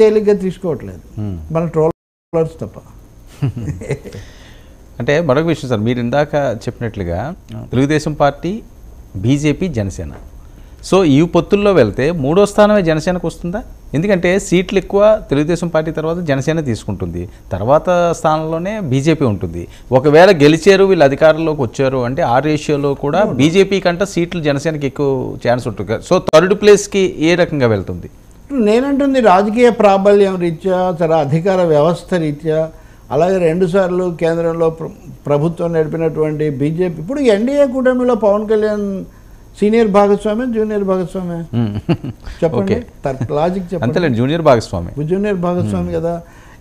తేలిగ్గా తీసుకోవట్లేదు మన ట్రోలర్స్ తప్ప. అంటే మరొక విషయం సార్, మీరు ఇందాక చెప్పినట్లుగా Telugu Desam party, BJP, Janasena, so ఈ పొత్తుల్లో వెళ్తే మూడో స్థానమే జనసేనకు వస్తుందా? ఎందుకంటే సీట్లు ఎక్కువ తెలుగుదేశం పార్టీ తర్వాత జనసేన తీసుకుంటుంది, తర్వాత స్థానంలోనే బీజేపీ ఉంటుంది. ఒకవేళ గెలిచారు వీళ్ళు అధికారంలోకి వచ్చారు అంటే ఆ రేషియోలో కూడా బీజేపీ కంటే సీట్లు జనసేనకి ఎక్కువ ఛాన్స్ ఉంటుంది. సో థర్డ్ ప్లేస్కి ఏ రకంగా వెళ్తుంది? నేనంటుంది రాజకీయ ప్రాబల్యం రీత్యా, అధికార వ్యవస్థ రీత్యా, అలాగే 2 సార్లు కేంద్రంలో ప్రభుత్వం నడిపినటువంటి బీజేపీ, ఇప్పుడు ఎన్డీఏ కూటమిలో పవన్ కళ్యాణ్ సీనియర్ భాగస్వామి, జూనియర్ భాగస్వామి చెప్పండి, లాజిక్ చెప్పండి. జూనియర్ భాగస్వామి, జూనియర్ భాగస్వామి కదా.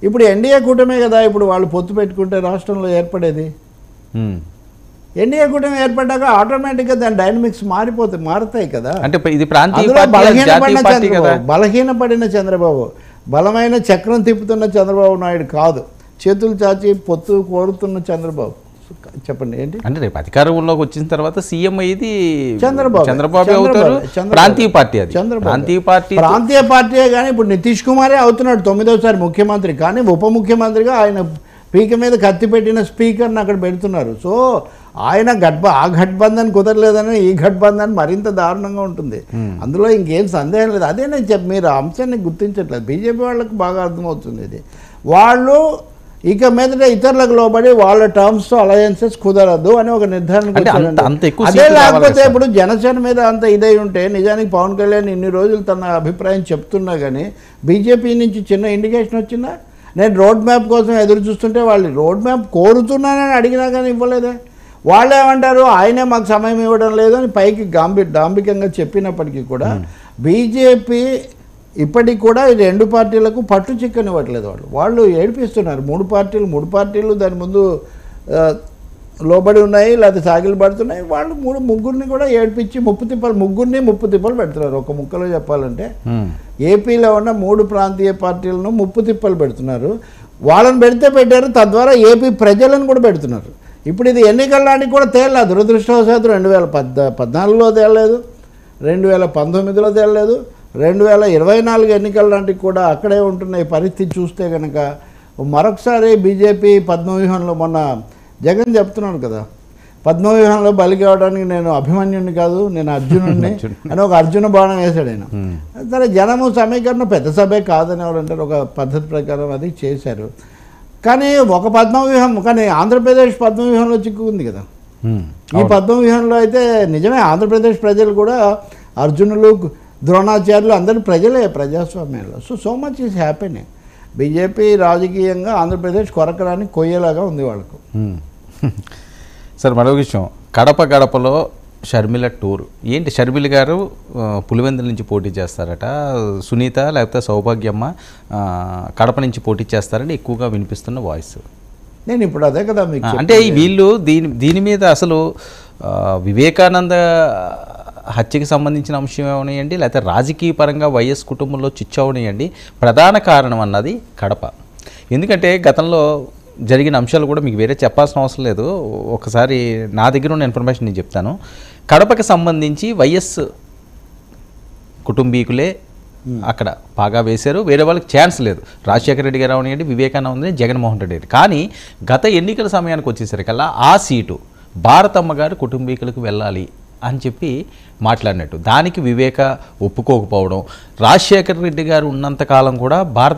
ఇప్పుడు ఎన్డీఏ కూటమే కదా ఇప్పుడు వాళ్ళు పొత్తు పెట్టుకుంటే రాష్ట్రంలో ఏర్పడేది. ఎన్డీఏ కూటమి ఏర్పడ్డాక ఆటోమేటిక్గా దాని డైనమిక్స్ మారుతాయి కదా. అంటే ఇది ప్రాంతీయ బలహీనపడిన చంద్రబాబు, బలమైన చక్రం తిప్పుతున్న చంద్రబాబు నాయుడు కాదు, చేతులు చాచి పొత్తు కోరుతున్న చంద్రబాబు. చెప్పండి ఏంటి అంటే రేపు అధికారంలోకి వచ్చిన తర్వాత సీఎం అయ్యేది చంద్రబాబు అవుతారు. ప్రాంతీయ పార్టీ, అది ప్రాంతీయ పార్టీయే. కానీ ఇప్పుడు నితీష్ కుమారే అవుతున్నాడు 9వసారి ముఖ్యమంత్రి, కానీ ఉప ముఖ్యమంత్రిగా ఆయన పీక మీద కత్తి పెట్టిన స్పీకర్ని అక్కడ పెడుతున్నారు. సో ఆయన ఆ ఘట్బంధన్ కుదరలేదని ఈ ఘట్బంధన్ మరింత దారుణంగా ఉంటుంది. అందులో ఇంకేం సందేహం లేదు. అదే నేను మీరు అంశాన్ని గుర్తించట్లేదు. బీజేపీ వాళ్ళకి బాగా అర్థమవుతుంది ఇది. వాళ్ళు ఇక మీదట ఇతరులకు లోబడి వాళ్ళ టర్మ్స్తో అలయన్సెస్ కుదరదు అని ఒక నిర్ధారణ. అదే లేకపోతే ఇప్పుడు జనసేన మీద అంత ఇదై ఉంటే నిజానికి పవన్ కళ్యాణ్ ఇన్ని రోజులు తన అభిప్రాయం చెప్తున్నా కానీ బీజేపీ నుంచి చిన్న ఇండికేషన్ వచ్చిందా? నేను రోడ్ మ్యాప్ కోసం ఎదురు చూస్తుంటే వాళ్ళు రోడ్ మ్యాప్ కోరుతున్నానని అడిగినా కానీ ఇవ్వలేదే. వాళ్ళు ఏమంటారు, ఆయనే మాకు సమయం ఇవ్వడం లేదు అని పైకి డాంబికంగా చెప్పినప్పటికీ కూడా బీజేపీ ఇప్పటికి కూడా ఈ 2 పార్టీలకు పట్టు చిక్కనివ్వట్లేదు. వాళ్ళు ఏడిపిస్తున్నారు. 3 పార్టీలు దాని ముందు లోబడి ఉన్నాయి, లేకపోతే సాగిలు పడుతున్నాయి. వాళ్ళు ముగ్గురిని కూడా ఏడిపించి ముగ్గురిని ముప్పు తిప్పలు పెడుతున్నారు. ఒక ముక్కలో చెప్పాలంటే ఏపీలో ఉన్న 3 ప్రాంతీయ పార్టీలను ముప్పు తిప్పలు పెడుతున్నారు. వాళ్ళని పెట్టారు, తద్వారా ఏపీ ప్రజలను కూడా పెడుతున్నారు. ఇప్పుడు ఇది ఎన్నికల నాటికి కూడా తేలలేదు. దురదృష్టవశాత్తు 2014లో తేలలేదు, 2019లో తేలలేదు, 2024 ఎన్నికల నాటికి కూడా అక్కడే ఉంటున్న ఈ పరిస్థితి చూస్తే కనుక మరొకసారి బీజేపీ పద్మవ్యూహంలో, మొన్న జగన్ చెప్తున్నాను కదా, పద్మవ్యూహంలో బలి కావడానికి నేను అభిమన్యుడిని కాదు, నేను అర్జునుడిని అని ఒక అర్జున బాణం వేశాడు ఆయన. సరే, జనము సమీకరణ పెద్ద సభే కాదని ఎవరు అంటారు, ఒక పద్ధతి ప్రకారం అది చేశారు. కానీ ఒక పద్మవ్యూహం, కానీ ఆంధ్రప్రదేశ్ పద్మవ్యూహంలో చిక్కుకుంది కదా. ఈ పద్మవ్యూహంలో అయితే నిజమే ఆంధ్రప్రదేశ్ ప్రజలు కూడా అర్జునులు, ద్రోణాచార్యులు అందరూ ప్రజలే ప్రజాస్వామ్యంలో. So much is happening. BJP రాజకీయంగా ఆంధ్రప్రదేశ్ కొరకరాని కొయ్యేలాగా ఉంది వాళ్ళకు. సార్, మరో విషయం, గడపలో షర్మిల టూర్ ఏంటి? షర్మిల గారు పులివెందుల నుంచి పోటీ చేస్తారట, సునీత లేకపోతే సౌభాగ్యమ్మ కడప నుంచి పోటీ చేస్తారని ఎక్కువగా వినిపిస్తున్న వాయిస్. నేను ఇప్పుడు అదే కదా మీకు అంటే వీళ్ళు దీని మీద అసలు వివేకానంద హత్యకి సంబంధించిన అంశం ఏమన్నాయండి, లేకపోతే రాజకీయ పరంగా వైఎస్ కుటుంబంలో చిచ్చు అవనియండి, ప్రధాన కారణం అన్నది కడప. ఎందుకంటే గతంలో జరిగిన అంశాలు కూడా మీకు వేరే చెప్పాల్సిన అవసరం లేదు. ఒకసారి నా దగ్గర ఉన్న ఇన్ఫర్మేషన్ నేను చెప్తాను. కడపకి సంబంధించి వైఎస్ కుటుంబీకులే అక్కడ బాగా వేశారు, వేరే వాళ్ళకి ఛాన్స్ లేదు. రాజశేఖర రెడ్డి గారు అవనియండి, వివేకానంద, జగన్మోహన్ రెడ్డి గారు. కానీ గత ఎన్నికల సమయానికి వచ్చేసరికల్లా ఆ సీటు భారతమ్మ గారు కుటుంబీకులకు వెళ్ళాలి అని చెప్పి మాట్లాడినట్టు, దానికి వివేక ఒప్పుకోకపోవడం, రాజశేఖర రెడ్డి గారు ఉన్నంతకాలం కూడా భారత